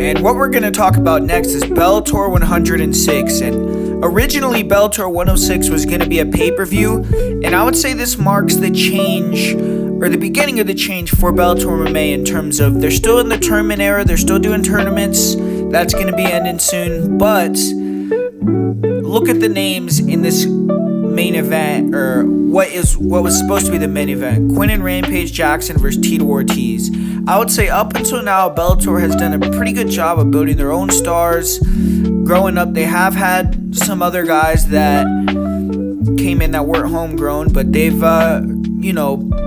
And what we're going to talk about next is Bellator 106. And originally Bellator 106 was going to be a pay-per-view, and I would say this marks the change, or the beginning of the change for Bellator MMA in terms of they're still in the tournament era, they're still doing tournaments, that's going to be ending soon, but look at the names in this main event, or what was supposed to be the main event. Quinn and Rampage Jackson versus Tito Ortiz. I would say up until now, Bellator has done a pretty good job of building their own stars. Growing up, they have had some other guys that came in that weren't homegrown, but they've,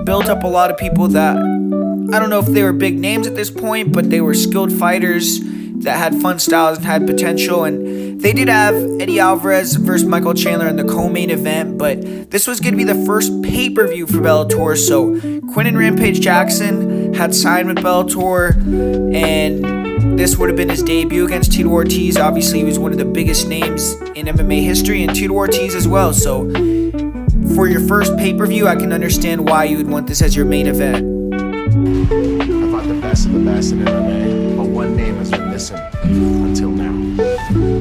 built up a lot of people that, I don't know if they were big names at this point, but they were skilled fighters that had fun styles and had potential. And they did have Eddie Alvarez versus Michael Chandler in the co-main event, but this was going to be the first pay-per-view for Bellator. So Quinn and Rampage Jackson had signed with Bellator, and this would have been his debut against Tito Ortiz. Obviously, he was one of the biggest names in MMA history, and Tito Ortiz as well. So for your first pay-per-view, I can understand why you would want this as your main event. I fought the best of the best in MMA, but one name has been missing until now.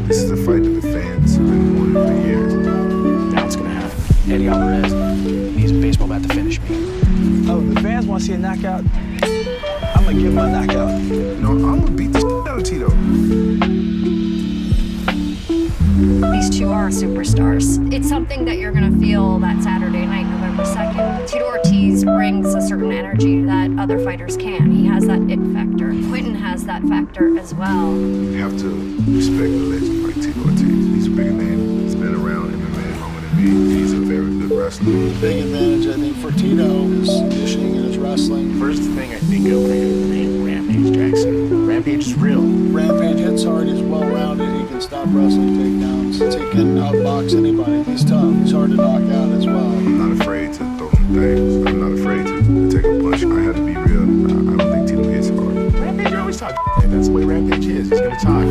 This is a fight that the fans have been wanting for years. Now it's gonna happen. Eddie Alvarez needs a baseball bat to finish me. Oh, the fans want to see a knockout? I'm gonna give him a knockout. No, I'm gonna beat the shit out of Tito. These two are superstars. It's something that you're gonna feel that Saturday night, November 2nd. Tito Ortiz brings a certain energy that other fighters can. He has that it factor. Quentin has that factor as well. You have to respect a legend like Tito Ortiz. He's a bigger name. He's been around MMA longer than me. He's a very good wrestler. Big advantage, I think, for Tito is conditioning and his wrestling. First thing I think of when I hear the name Rampage Jackson. Rampage is real. Rampage hits hard, he's well-rounded, he can stop wrestling takedowns, he can outbox anybody. He's tough, he's hard to knock out as well. I'm not afraid to throw some things. I'm not afraid to take a punch. I have to be real. I don't think Tito hits hard. Rampage always talk, and that's the way Rampage is. He's gonna talk.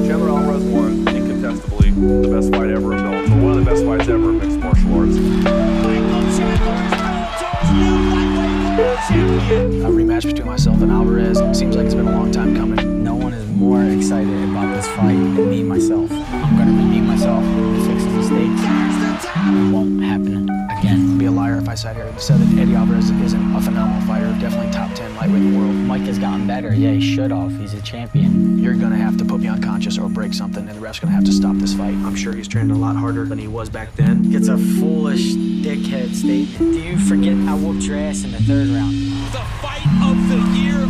Chandler Alvarez won incontestably the best fight ever in Bellator, one of the best fights ever in mixed martial arts. A rematch between myself and Alvarez. Seems like it's been a long time coming. No one is more excited about this fight than me myself. I'm gonna redeem myself, fix the mistakes. It won't happen again. I'd be a liar if I sat here and said that Eddie Alvarez isn't a phenomenal fighter, definitely top 10 lightweight in the world. Mike has gotten better. Yeah, he should have. He's a champion. You're gonna have to put me unconscious or break something, and the ref's gonna have to stop this fight. I'm sure he's training a lot harder than he was back then. It's a foolish dickhead statement. Do you forget I whooped your ass in the 3rd round? The fight of the year.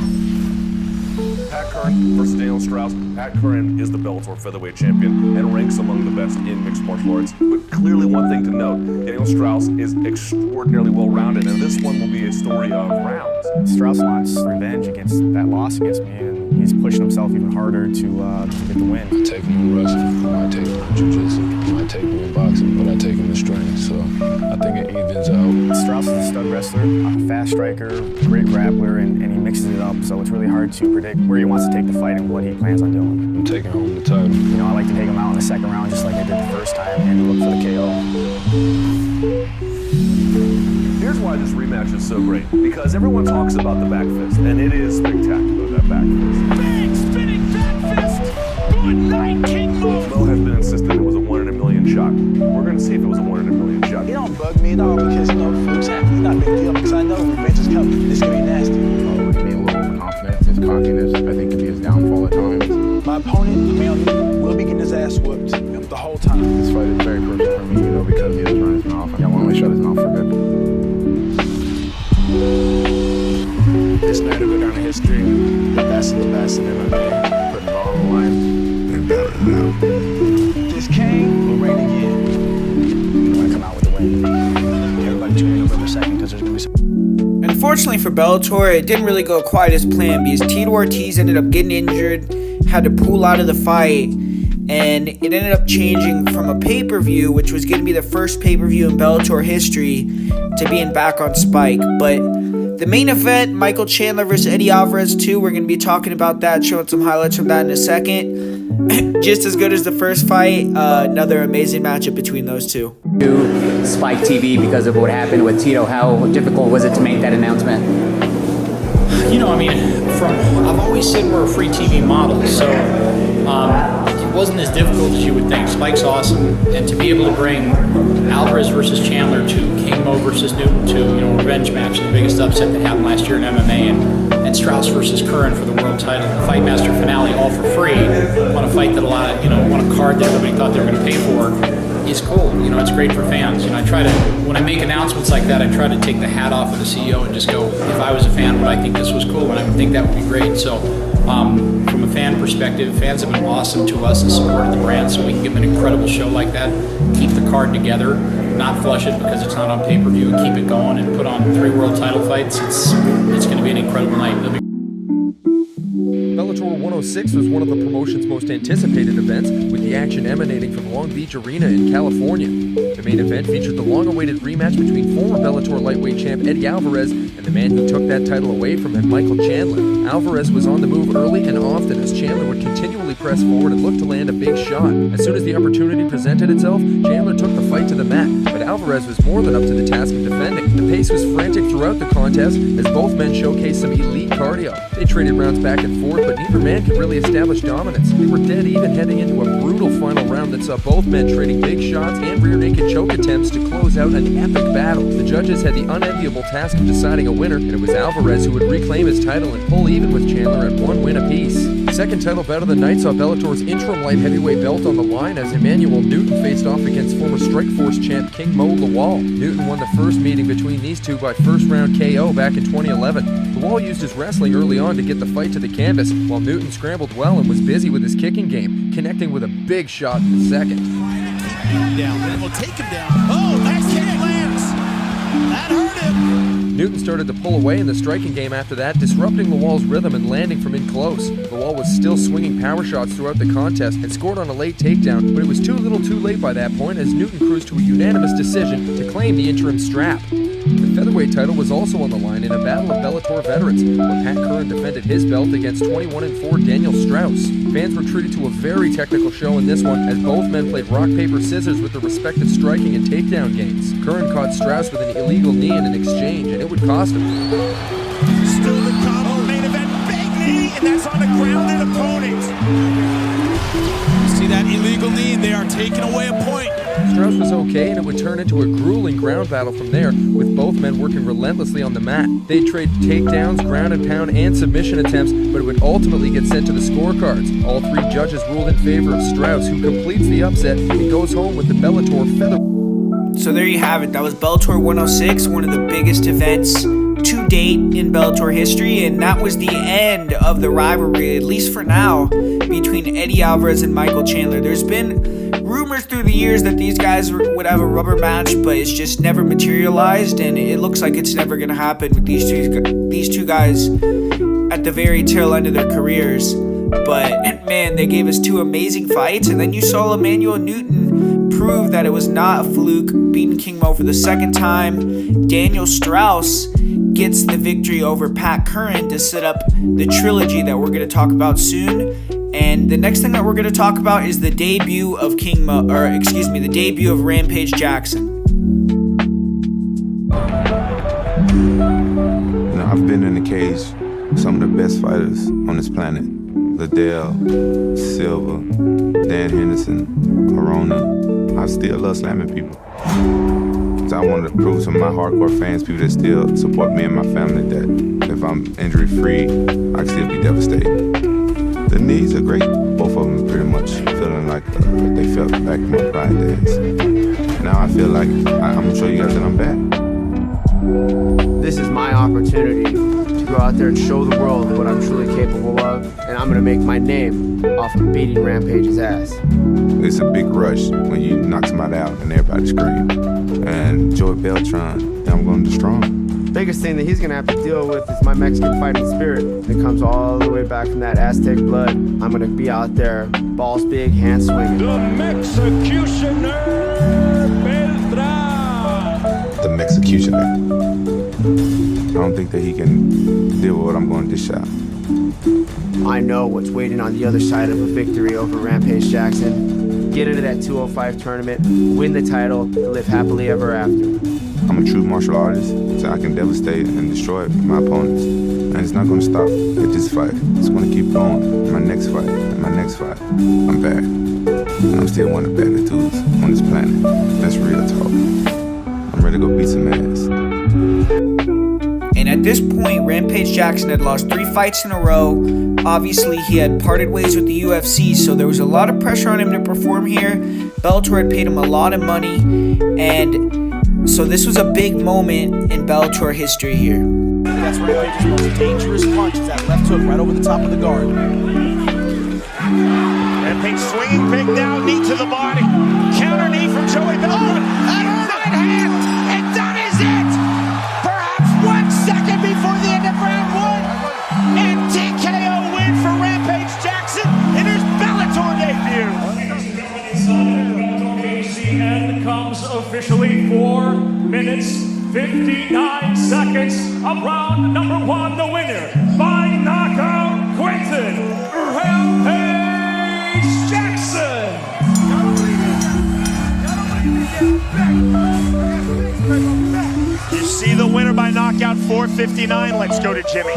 Pat Curran versus Daniel Strauss. Pat Curran is the Bellator featherweight champion and ranks among the best in mixed martial arts. But clearly one thing to note, Daniel Strauss is extraordinarily well-rounded, and this one will be a story of rounds. Strauss wants revenge against that loss against me, and he's pushing himself even harder to get the win. I take him in wrestling, I take him in jiu-jitsu, I take him in boxing, but I take him in strength, so I think it evens out. Strauss is a stud wrestler, a fast striker, great grappler, and he mixes it up, so it's really hard to predict where he wants to take the fight and what he plans on doing. I'm taking home the title. You know, I like to take him out in the 2nd round just like I did the first time and look for the KO. Here's why this rematch is so great, because everyone talks about the back fist, and it is spectacular, that back fist. Big spinning back fist. Good night, King Mo. Mo has been insistent it was a 1 in a million shot. We're going to see if it was a 1 in a million shot. He don't bug me at all because, Luke's happy. He's not a big deal because I know revenge is coming. It's going to be nasty. We're being a little overconfident. His cockiness, I think, can be his downfall at times. My opponent, will be getting his ass whooped the whole time. This fight is very perfect for me, because he doesn't run his mouth. I want to shut his mouth for good. This night will go down in history. The best of the best in MMA. Putting it all on the line and battling it out. This king will reign again. I'm gonna come out with a win. Everybody tune in November 2nd because there's gonna be some. Unfortunately for Bellator, it didn't really go quite as planned because Tito Ortiz ended up getting injured, had to pull out of the fight, and it ended up changing from a pay-per-view, which was going to be the first pay-per-view in Bellator history, to being back on Spike. But the main event, Michael Chandler versus Eddie Alvarez 2, we're going to be talking about that, showing some highlights from that in a second. Just as good as the first fight, another amazing matchup between those two. Spike TV because of what happened with Tito. How difficult was it to make that announcement? I've always he said we're a free TV model, so it wasn't as difficult as you would think. Spike's awesome, and to be able to bring Alvarez versus Chandler to King Mo versus Newton to, revenge match, the biggest upset that happened last year in MMA, and Strauss versus Curran for the world title, the Fight Master finale, all for free, on a fight that a lot of, on a card that everybody thought they were going to pay for, is cool. It's great for fans. I try to, when I make announcements like that, I try to take the hat off of the CEO and just go, if I was a fan, would I think this was cool? And I would think that would be great. So from a fan perspective, fans have been awesome to us and supported the brand, so we can give them an incredible show like that, keep the card together, not flush it because it's not on pay-per-view, and keep it going and put on 3 world title fights. It's going to be an incredible night. Bellator 106 was one of the promotion's most anticipated events, with the action emanating from Long Beach Arena in California. The main event featured the long-awaited rematch between former Bellator lightweight champ Eddie Alvarez and the man who took that title away from him, Michael Chandler. Alvarez was on the move early and often as Chandler would continually press forward and look to land a big shot. As soon as the opportunity presented itself, Chandler took the fight to the mat, but Alvarez was more than up to the task of defending. The pace was frantic throughout the contest as both men showcased some elite cardio. They traded rounds back and forth, but neither man could really establish dominance. They were dead even heading into a brutal final round that saw both men trading big shots and rear naked choke attempts to close out an epic battle. The judges had the unenviable task of deciding a winner, and it was Alvarez who would reclaim his title and pull even with Chandler at 1 win apiece. The second title bout of the night saw Bellator's interim light heavyweight belt on the line as Emmanuel Newton faced off against former Strikeforce champ King Mo Lawal. Newton won the first meeting between these two by first round KO back in 2011. Lawal used his wrestling early on to get the fight to the canvas, while Newton scrambled well and was busy with his kicking game, connecting with a big shot in the second. Down, then we'll take him down. Oh, nice kick lands. That hurt him. Newton started to pull away in the striking game after that, disrupting Lawal's rhythm and landing from in close. Lawal was still swinging power shots throughout the contest and scored on a late takedown, but it was too little too late by that point as Newton cruised to a unanimous decision to claim the interim strap. The featherweight title was also on the line in a battle of Bellator veterans, where Pat Curran defended his belt against 21-4 Daniel Strauss. Fans were treated to a very technical show in this one, as both men played rock, paper, scissors with their respective striking and takedown games. Curran caught Strauss with an illegal knee in an exchange, and it would cost him. Still the combo main event, big knee, and that's on the grounded opponent. See that illegal knee, and they are taking away a point. Strauss was okay, and it would turn into a grueling ground battle from there, with both men working relentlessly on the mat. They'd trade takedowns, ground and pound, and submission attempts, but it would ultimately get sent to the scorecards. All 3 judges ruled in favor of Strauss, who completes the upset and goes home with the Bellator featherweight. So there you have it. That was Bellator 106, one of the biggest events to date in Bellator history, and that was the end of the rivalry, at least for now, between Eddie Alvarez and Michael Chandler. There's been rumors through the years that these guys would have a rubber match, but it's just never materialized, and it looks like it's never going to happen with these two guys at the very tail end of their careers. But man, they gave us 2 amazing fights, and then you saw Emmanuel Newton prove that it was not a fluke, beating King Mo for the second time. Daniel Strauss gets the victory over Pat Curran to set up the trilogy that we're going to talk about soon. And the next thing that we're going to talk about is the debut of the debut of Rampage Jackson. I've been in the cage with some of the best fighters on this planet. Liddell, Silva, Dan Henderson, Arona. I still love slamming people. So I wanted to prove to my hardcore fans, people that still support me and my family, that if I'm injury-free, I can still be devastated. The knees are great. Both of them pretty much feeling like they felt back in my pride days. Now I feel like I'm gonna show you guys that I'm back. This is my opportunity to go out there and show the world what I'm truly capable of, and I'm gonna make my name off of beating Rampage's ass. It's a big rush when you knock somebody out and everybody scream. And Joey Beltran, and I'm gonna destroy him. Biggest thing that he's gonna have to deal with is my Mexican fighting spirit. It comes all the way back from that Aztec blood. I'm gonna be out there, balls big, hands swinging. The Mexicutioner Beltran. The Mexicutioner. I don't think that he can deal with what I'm going to dish out. I know what's waiting on the other side of a victory over Rampage Jackson. Get into that 205 tournament, win the title, and live happily ever after. I'm a true martial artist, so I can devastate and destroy my opponents. And it's not gonna stop at this fight. It's gonna keep going. My next fight, and my next fight. I'm back. And I'm still one of the baddest dudes on this planet. That's real talk. I'm ready to go beat some ass. And at this point, Rampage Jackson had lost 3 fights in a row. Obviously, he had parted ways with the UFC, so there was a lot of pressure on him to perform here. Bellator had paid him a lot of money, and so this was a big moment in Bellator history here. That's Rampage's most dangerous punch, is that left hook right over the top of the guard. Rampage swinging big now, knee to the body. Counter knee from Joey Bellator. And right hand, and that is it! Perhaps 1 second before the end of round 1. And TKO win for Rampage Jackson in his Bellator debut. And comes officially 4 minutes, 59 seconds of round number 1. The winner by knockout, Quentin Rampage Jackson. You see the winner by knockout, 4:59. Let's go to Jimmy.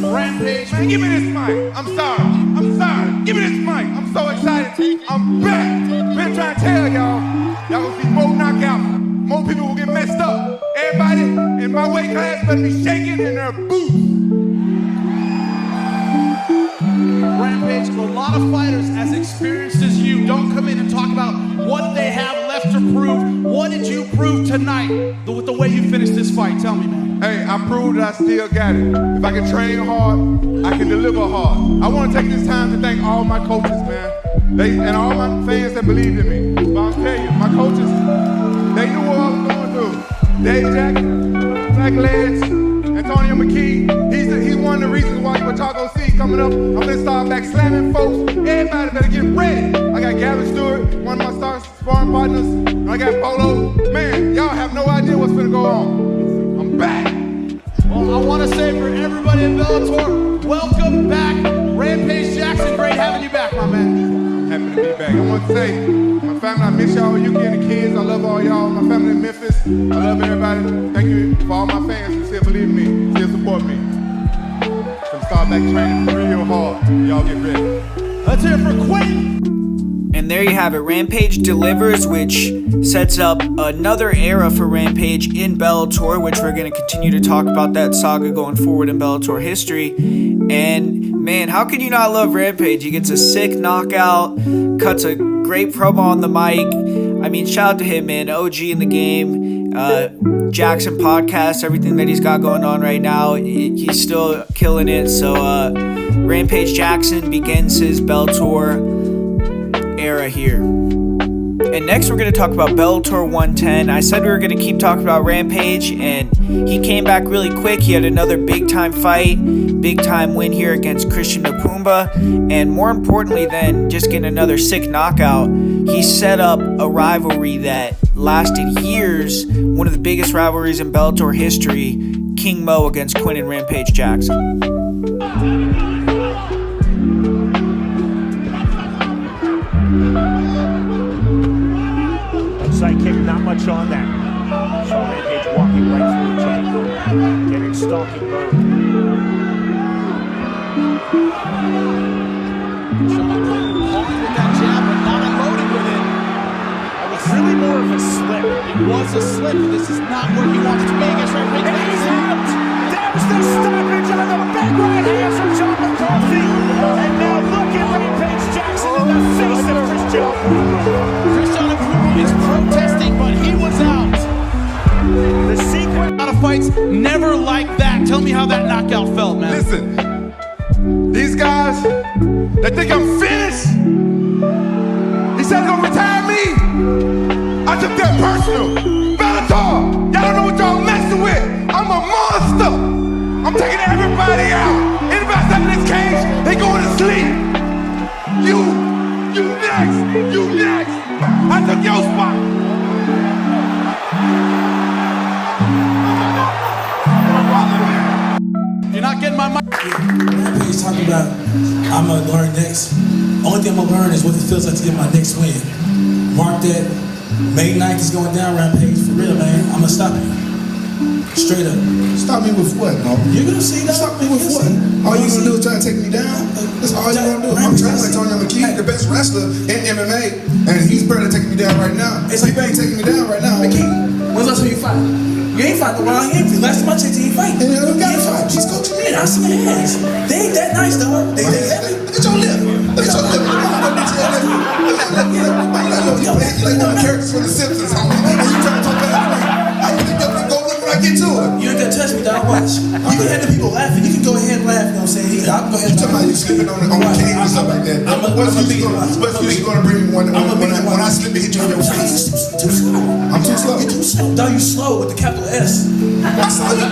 Rampage, man, give me this mic. I'm sorry. Give me this mic. I'm so excited. I'm back. Been trying to tell y'all gonna see more knockouts. More people will get messed up. Everybody in my weight class better be shaking in their boots. Rampage, a lot of fighters as experienced as you don't come in and talk about what they have left to prove. What did you prove tonight with the way you finished this fight? Tell me, man. Hey, I proved that I still got it. If I can train hard, I can deliver hard. I want to take this time to thank all my coaches, man. And all my fans that believed in me. But I'll tell you, my coaches, they knew what I was going through. Dave Jackson, Black Ledge, Antonio McKee, he's one of the reasons why Taco C coming up. I'm gonna start back slamming folks. Everybody better get ready. I got Gavin Stewart, one of my sparring partners. I got Polo. Man, y'all have no idea what's gonna go on. I'm back. Well, I want to say for everybody in Bellator, welcome back. Rampage Jackson, great having you back, my man. Happy to be back. I want to say, my family, I miss y'all, Yuki and the kids. I love all y'all. My family in Memphis, I love everybody. Thank you for all my fans who still believe in me, still support me. Gonna start back training real hard. Y'all get ready. Let's hear it for Quentin. And there you have it. Rampage delivers, which sets up another era for Rampage in Bellator, which we're going to continue to talk about that saga going forward in Bellator history. And man, how can you not love Rampage? He gets a sick knockout, cuts a great promo on the mic. I mean, shout out to him, man. OG in the game, Jackson podcast, everything that he's got going on right now, he's still killing it. So Rampage Jackson begins his Bellator era here. And next we're going to talk about Bellator 110. I said we were going to keep talking about Rampage, and he came back really quick. He had another big time fight, big time win here against Christian Napumba, and more importantly than just getting another sick knockout, he set up a rivalry that lasted years, one of the biggest rivalries in Bellator history, King Mo against Quentin Rampage Jackson. Side kick, not much on that. So Rampage walking right through the check, getting stalking mode. Hard with that jab, but not unloaded with it. It was really more of a slip. It was a slip. This is not where he wants to be against Rampage. And he's out! There's the stoppage on the big right hand from John McCarthy. And now look at Rampage Jackson in the face of Christian. Christian is protesting, but he was out. The sequence. A lot of fights never like that. Tell me how that knockout felt, man. Listen, these guys, they think I'm finished. He said he's gonna retire me. I took that personal. Bellator, y'all don't know what y'all messing with. I'm a monster. I'm taking everybody out. Anybody step in this cage, they going to sleep. You next. I took your spot. You're not getting my mic. Rampage talking about I'm gonna learn next. Only thing I'm gonna learn is what it feels like to get my next win. Mark that. May 9th is going down, Rampage, for real, man. I'm gonna stop you. Straight up. Stop me with what, Mo? You're gonna see that. Stop me with what? All you gonna do is try to take me down? That's all you gonna do. I'm training like Tony McKee, the best wrestler in MMA, and he's barely taking me down right now. It's like, he ain't taking me down right now. McKee, when's the last time you fight? You ain't fight nobody. You ain't. Last time I checked, you ain't fight. And you gotta fight. She's coaching me. Man, I see my ass. They ain't that nice, dog. They heavy. Look at your lip. Look at your lip. You like one of the characters from The Simpsons, homie. And you trying to talk back to me. I can think up and go look when I get to it. You ain't gonna touch me, dog. Watch. You can have the people laughing. You can go ahead and laugh, you know what I'm saying? I'm going to go ahead and talking about you sleeping on the cage and stuff like that. What excuse you gonna bring me when I slip and hit you in your face? Too slow. I'm too slow. You're too slow. Dog, you slow with the capital S. I saw you.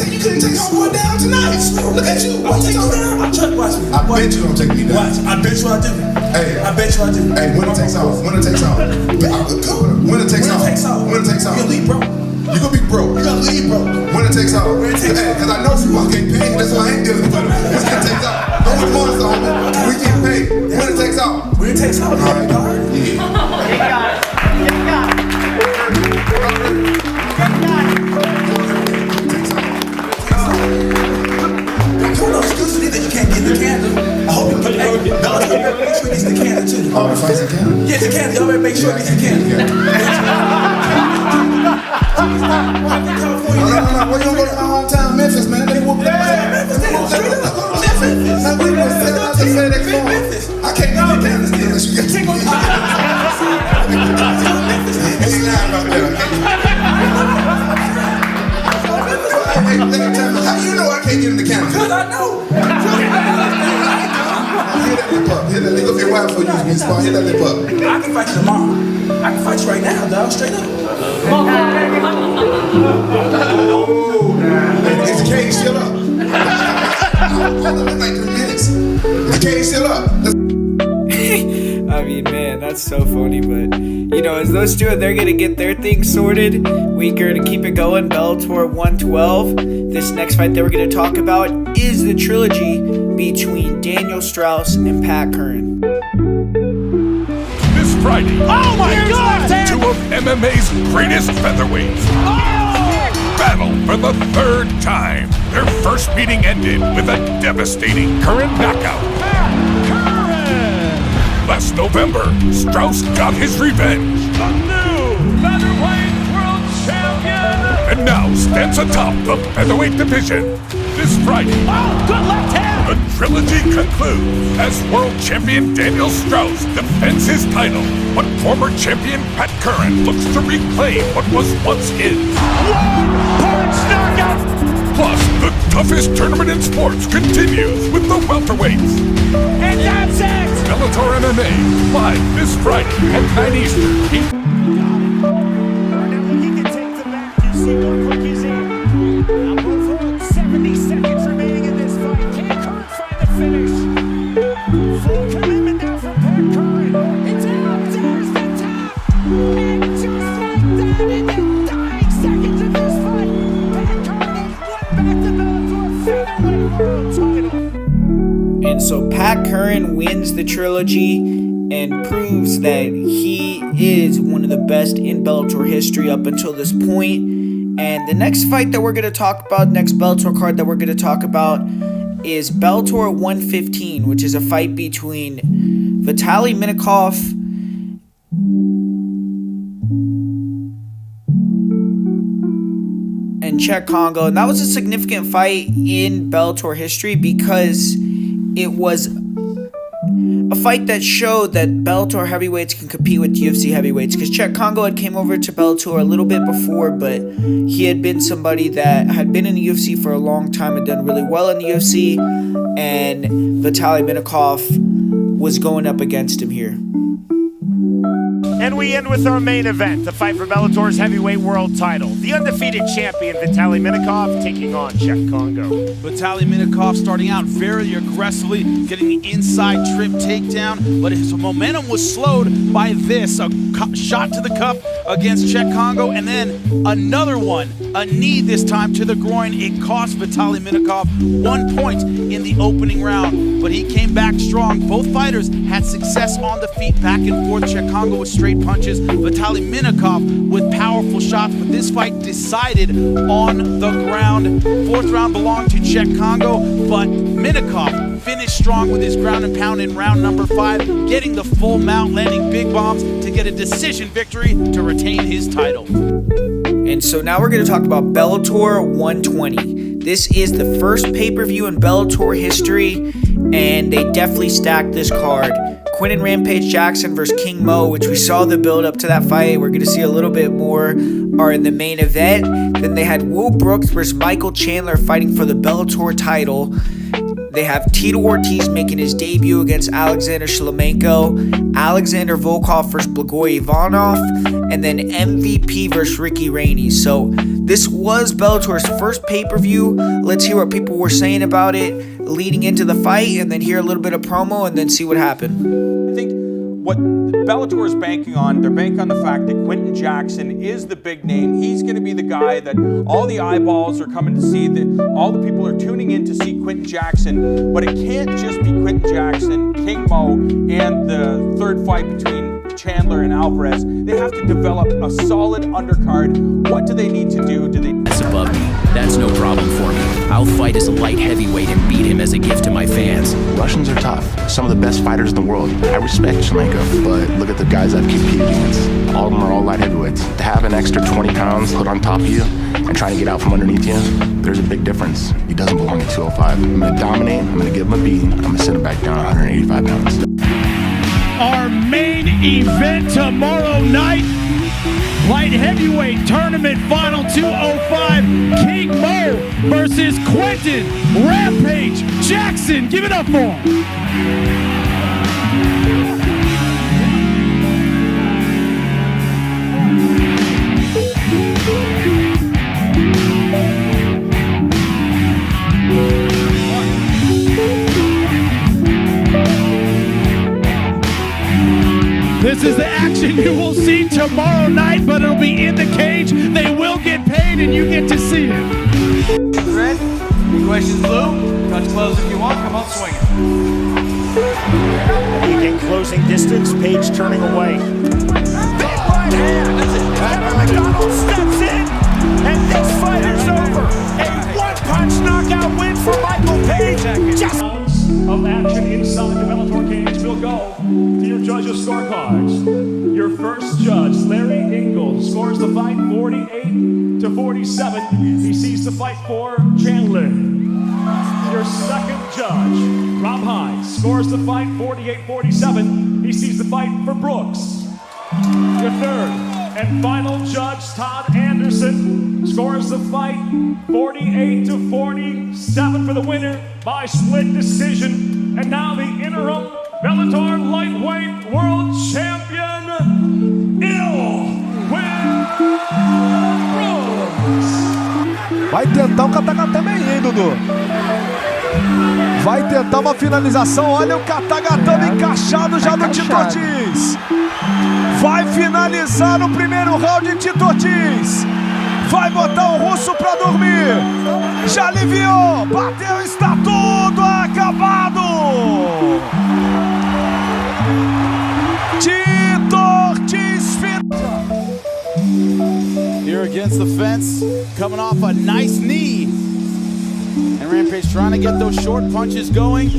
You couldn't take all the way down tonight. Look at you. I'll take you down. Watch me. I bet you don't take me down. Watch. I bet you I do. Hey. I bet you I do. Hey, winner takes off. Winner takes off. Winner takes off. Winner takes off. You're gonna leave broke. You're gonna be broke. You're gonna leave broke. Winner takes off. Hey, cause I know some fuck ain't paid. That's why I ain't dealing with them. Winner takes off. Don't with monster, homie. We get paid. Winner takes off. Winner takes off. All right. Yeah. No excuses either. You can't get the candle. I hope you put Bellator, make sure it gets the candle too. Oh, the fight's a candle? Yeah, it's a candle. Y'all better make sure it gets the candle. No. Where you gonna go to my hometown, Memphis, man? They whoop that. Memphis. Man, we gonna set out to FedEx Farm. I can't get the candle unless you get to me. Ain't lying about that. Hey, let me tell you, how you know I can't get in the camera? Because I know. Hit that lip up. Hit that lip up. Your wife for you to get spot. Hit that lip up. I can fight you tomorrow. I can fight you right now, dog. Straight up. Is the cage still up? Hold on, like 3 minutes. Is the cage still up? I mean, man, that's so funny, but, you know, as those two, they're gonna get their thing sorted, we're gonna keep it going. Bellator 112. This next fight that we're gonna talk about is the trilogy between Daniel Strauss and Pat Curran. This Friday, Oh my God! two of MMA's greatest featherweights battle for the third time. Their first meeting ended with a devastating Curran knockout. Last November, Strauss got his revenge. The new featherweight world champion. And now stands atop the featherweight division. This Friday, Oh, good left hand! the trilogy concludes as world champion Daniel Strauss defends his title, but former champion Pat Curran looks to reclaim what was once his. Punch knockout! Plus, the toughest tournament in sports continues with the welterweights. And that's it! Bellator MMA, live this Friday at 9 Eastern. Now he can take the back. You see what quick he's in. Now both 70 seconds remaining in this fight. Can Curran find the finish? Full commitment now from Pat Curran. It's out. There's the tap. And just like that, in the dying seconds of this fight, Pat Curran has won back the Bellator featherweight world title. And so Pat Curran wins the trilogy and proves that he is one of the best in Bellator history up until this point. And the next fight that we're going to talk about, next Bellator card that we're going to talk about, is Bellator 115, which is a fight between Vitaly Minakov and Czech Kongo. And that was a significant fight in Bellator history because it was a fight that showed that Bellator heavyweights can compete with UFC heavyweights, because Czech Kongo had came over to Bellator a little bit before, but he had been somebody that had been in the UFC for a long time and done really well in the UFC, and Vitaly Minakov was going up against him here. And we end with our main event, the fight for Bellator's heavyweight world title. The undefeated champion Vitaly Minakov taking on Czech Kongo. Vitaly Minakov starting out very aggressively, getting the inside trip takedown, but his momentum was slowed by this, a shot to the cup against Czech Kongo, and then another one, a knee this time to the groin. It cost Vitaly Minakov 1 point in the opening round. but he came back strong. Both fighters had success on the feet, back and forth. Kongo with straight punches, Vitaly Minakov with powerful shots, but this fight decided on the ground. Fourth round belonged to Kongo, but Minakov finished strong with his ground and pound in round number 5, getting the full mount, landing big bombs to get a decision victory to retain his title. And so now we're going to talk about Bellator 120. This is the first pay-per-view in Bellator history, and they definitely stacked this card. Quinton Rampage Jackson versus King Mo, which we saw the build up to that fight. We're going to see a little bit more are in the main event. Then they had Will Brooks versus Michael Chandler fighting for the Bellator title. They have Tito Ortiz making his debut against Alexander Shlemenko, Alexander Volkov versus Blagoy Ivanov, and then MVP versus Ricky Rainey. So this was Bellator's first pay-per-view. Let's hear what people were saying about it leading into the fight, and then hear a little bit of promo, and then see what happened. I think what Bellator is banking on, they're banking on the fact that Quinton Jackson is the big name. He's going to be the guy that all the eyeballs are coming to see, that all the people are tuning in to see Quinton Jackson. But it can't just be Quinton Jackson, King Mo, and the third fight between Chandler and Alvarez. They have to develop a solid undercard. What do they need to do? That's above me. That's no problem for me. I'll fight as a light heavyweight and beat him as a gift to my fans. Russians are tough. Some of the best fighters in the world. I respect Shlemenko, but look at the guys I've competed against. All of them are all light heavyweights. To have an extra 20 pounds put on top of you and try to get out from underneath you, there's a big difference. He doesn't belong at 205. I'm going to dominate. I'm going to give him a beating. I'm going to send him back down 185 pounds. Our main event tomorrow night, light heavyweight tournament final 205, King Mo versus Quinton Rampage Jackson. Give it up for him. This is the action you will see tomorrow night, but it'll be in the cage. They will get paid, and you get to see it. Red, any questions, Blue? Touch close if you want. Come on, swing it. You get closing distance, Page turning away. Big right hand. Kevin McDonald steps in, and this fight is over. A one-punch knockout win for Michael Page. Just of action inside the Bellator cage will go to your judges' scorecards. Your first judge, Larry Ingalls, scores the fight 48-47. He sees the fight for Chandler. Your second judge, Rob Hines, scores the fight 48-47. He sees the fight for Brooks. Your third and final judge, Todd Anderson, scores the fight 48-47 for the winner by split decision. And now the interim Bellator lightweight world champion, Brooks. Vai tentar um catagatame aí, hein, Dudu? Vai tentar uma finalização. Olha o catagatame encaixado já do Tito Ortiz. Vai finalizar o primeiro round de Tito Ortiz. Vai botar o russo pra dormir. Já aliviou. Bateu, está tudo acabado. Tito Ortiz. Here against the fence, coming off a nice knee. And Rampage trying to get those short punches going.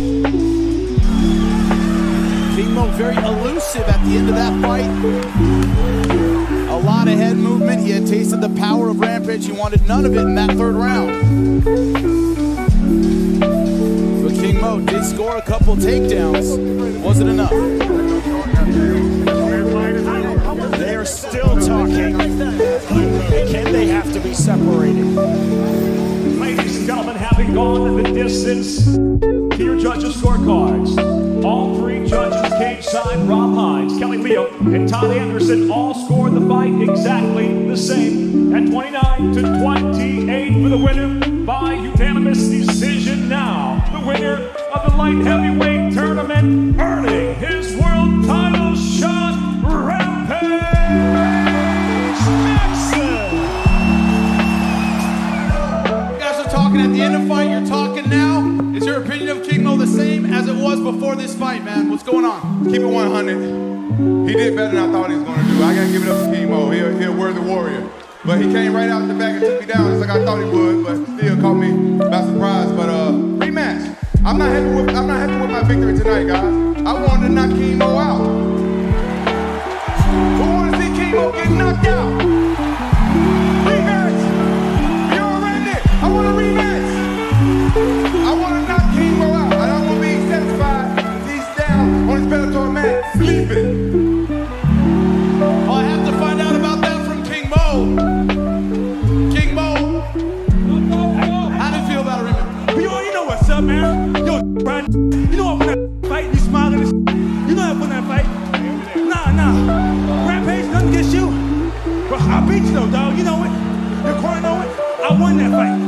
King Mo very elusive at the end of that fight. A lot of head movement. He had tasted the power of Rampage. He wanted none of it in that third round. But King Mo did score a couple takedowns. Wasn't enough. They are still talking. Can they have to be separated? Ladies and gentlemen, having gone the distance, to your judges' scorecards. All three judges cage side, Rob Hines, Kelly Leo, and Todd Anderson all scored the fight exactly the same at 29-28 for the winner by unanimous decision. Now, the winner of the light heavyweight tournament, earning his world title shot, Rampage Jackson. You guys are talking at the end of the fight. You're talking now. Is your opinion of King Mo the same as it was before this fight, man? What's going on? Keep it 100. He did better than I thought he was going to do. I got to give it up to Chemo. He a worthy warrior. But he came right out the back and took me down just like I thought he would, but still caught me by surprise. But rematch. I'm not happy with my victory tonight, guys. I wanted to knock Chemo out. Who want to see Chemo get knocked out? Rematch. Bjorn Rebney. I want a rematch. I want to knock Chemo out. I don't want to be satisfied. He's down on his Bellator mat, sleeping. Well, I have to find out about that from King Mo. King Mo. How do you feel about a rematch? Bjorn, you know what's up, man. Yo, right? You know I won that fight. You smiling and You know I won that fight. Nah. Rampage, nothing against you. But I beat you though, dog. You know it. The corner know it. I won that fight.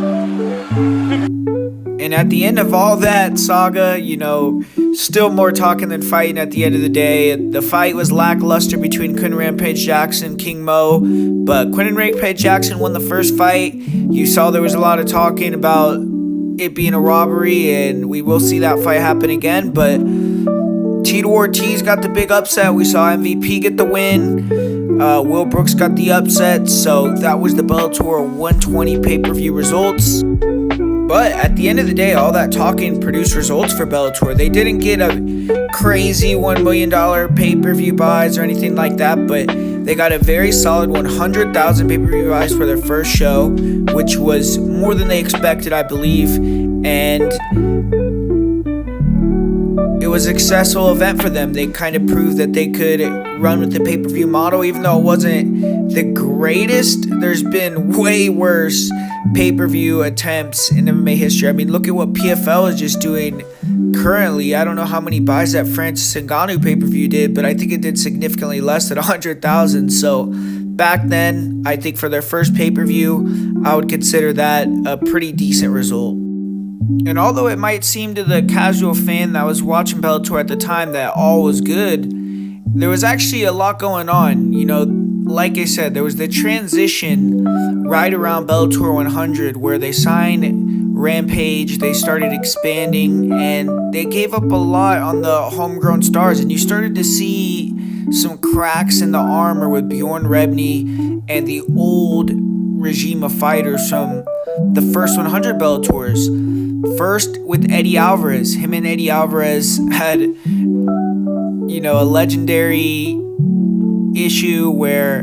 And at the end of all that saga, you know, still more talking than fighting at the end of the day. The fight was lackluster between Quinton Rampage Jackson and King Mo, but Quinton Rampage Jackson won the first fight. You saw there was a lot of talking about it being a robbery, and we will see that fight happen again, but Tito Ortiz got the big upset. We saw MVP get the win. Will Brooks got the upset, so that was the Bellator 120 pay-per-view results. But at the end of the day, all that talking produced results for Bellator. They didn't get a crazy $1 million pay-per-view buys or anything like that, but they got a very solid 100,000 pay-per-view buys for their first show, which was more than they expected, I believe, and it was a successful event for them. They kind of proved that they could run with the pay-per-view model, even though it wasn't the greatest. There's been way worse pay-per-view attempts in MMA history. I mean, look at what PFL is just doing currently. I don't know how many buys that Francis Ngannou pay-per-view did, but I think it did significantly less than 100,000. So back then, I think for their first pay-per-view, I would consider that a pretty decent result. And although it might seem to the casual fan that was watching Bellator at the time that all was good, there was actually a lot going on. You know, like I said, there was the transition right around Bellator 100 where they signed Rampage, they started expanding, and they gave up a lot on the homegrown stars, and you started to see some cracks in the armor with Bjorn Rebney and the old regime of fighters from the first 100 Bellators. First with Eddie Alvarez. Him and Eddie Alvarez had, you know, a legendary issue where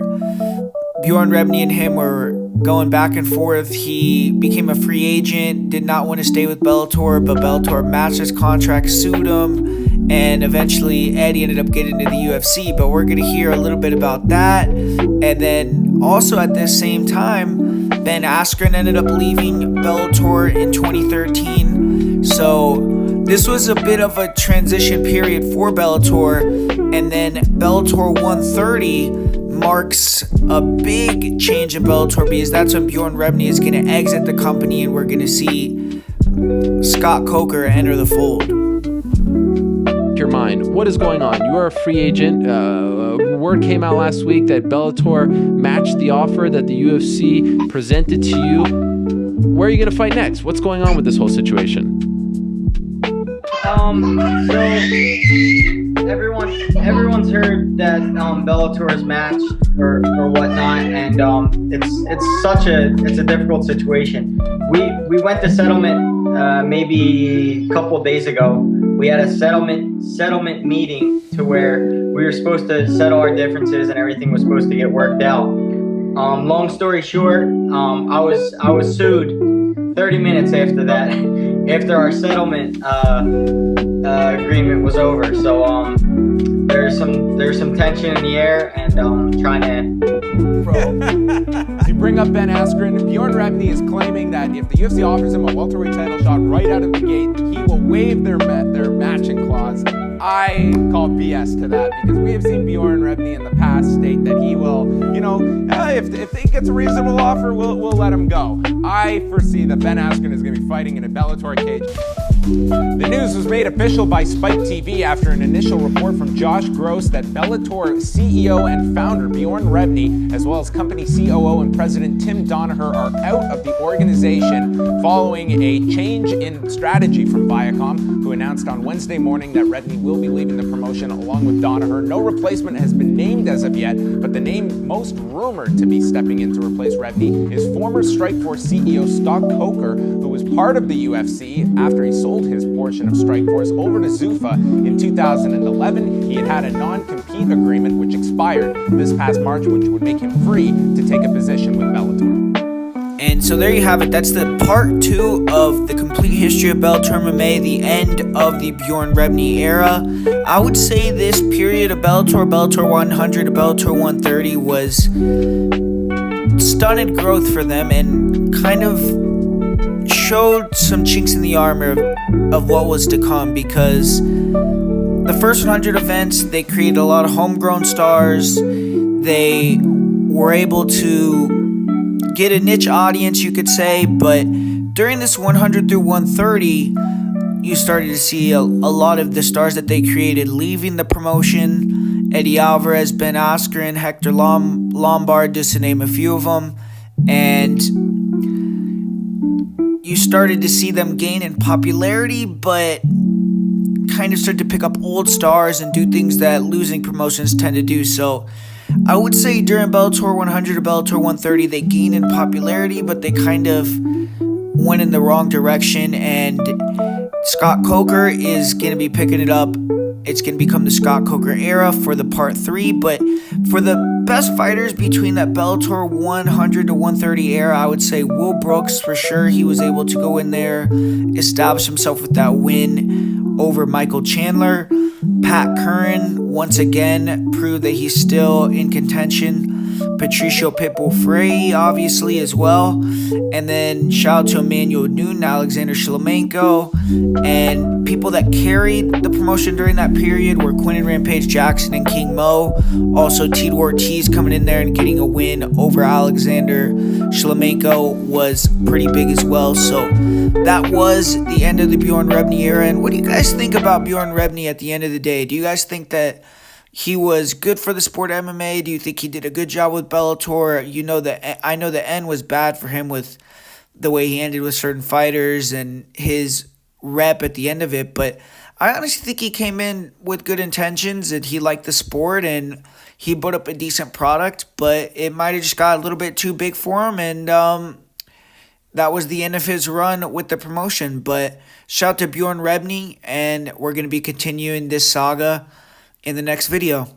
Bjorn Rebney and him were going back and forth. He became a free agent, did not want to stay with Bellator, but Bellator matched his contract, sued him, and eventually Eddie ended up getting into the UFC. But we're going to hear a little bit about that. And then also at this same time, Ben Askren ended up leaving Bellator in 2013. So this was a bit of a transition period for Bellator. And then Bellator 130 marks a big change in Bellator because that's when Bjorn Rebney is going to exit the company and we're going to see Scott Coker enter the fold. Your mind, what is going on? You are a free agent. Word came out last week that Bellator matched the offer that the UFC presented to you. Where are you going to fight next? What's going on with this whole situation? So everyone's heard that Bellator is matched or whatnot, and it's a difficult situation. We went to settlement maybe a couple days ago. We had a settlement meeting to where we were supposed to settle our differences and everything was supposed to get worked out. Long story short, I was sued 30 minutes after that, after our settlement agreement was over. So there's some tension in the air, and trying to. As you bring up Ben Askren, Bjorn Rebney is claiming that if the UFC offers him a welterweight title shot right out of the gate, he will waive their matching clause. I call BS to that because we have seen Bjorn Rebney in the past state that he will, if he gets a reasonable offer, we'll let him go. I foresee that Ben Askren is going to be fighting in a Bellator cage. The news was made official by Spike TV after an initial report from Josh Gross that Bellator CEO and founder Bjorn Rebney, as well as company COO and president Tim Donaher, are out of the organization following a change in strategy from Viacom, who announced on Wednesday morning that Rebney will be leaving the promotion along with Donaher. No replacement has been named as of yet, but the name most rumored to be stepping in to replace Rebney is former Strikeforce CEO Scott Coker, who was part of the UFC after he sold his portion of Strikeforce over to Zuffa in 2011. He had a non-compete agreement which expired this past March, which would make him free to take a position with Bellator. And so there you have it. That's the part 2 of the complete history of Bellator MMA, the end of the Bjorn Rebney era. I would say this period of Bellator 100 to Bellator 130 was stunted growth for them and kind of showed some chinks in the armor of what was to come, because the first 100 events, they created a lot of homegrown stars. They were able to get a niche audience, you could say, but during this 100 through 130, you started to see a lot of the stars that they created leaving the promotion. Eddie Alvarez, Ben Askren, Hector Lombard, just to name a few of them. And you started to see them gain in popularity, but kind of started to pick up old stars and do things that losing promotions tend to do. So I would say during Bellator 100 to Bellator 130, they gained in popularity, but they kind of went in the wrong direction. And Scott Coker is going to be picking it up. It's going to become the Scott Coker era for the part 3. But for the best fighters between that Bellator 100 to 130 era, I would say Will Brooks for sure. He was able to go in there, establish himself with that win over Michael Chandler. Pat Curran once again proved that he's still in contention. Patricio Pitbull Frey obviously as well. And then shout out to Emmanuel Newton, Alexander Shlemenko, and people that carried the promotion during that period were Quinton Rampage Jackson and King Mo. Also Tito Ortiz coming in there and getting a win over Alexander Shlemenko was pretty big as well. So that was the end of the Bjorn Rebney era. And what do you guys think about Bjorn Rebney at the end of the day? Do you guys think that he was good for the sport of MMA? Do you think he did a good job with Bellator? You know that I know the end was bad for him with the way he ended with certain fighters and his rep at the end of it, but I honestly think he came in with good intentions and he liked the sport and he put up a decent product, but it might have just got a little bit too big for him, and that was the end of his run with the promotion. But shout out to Bjorn Rebney, and we're going to be continuing this saga in the next video.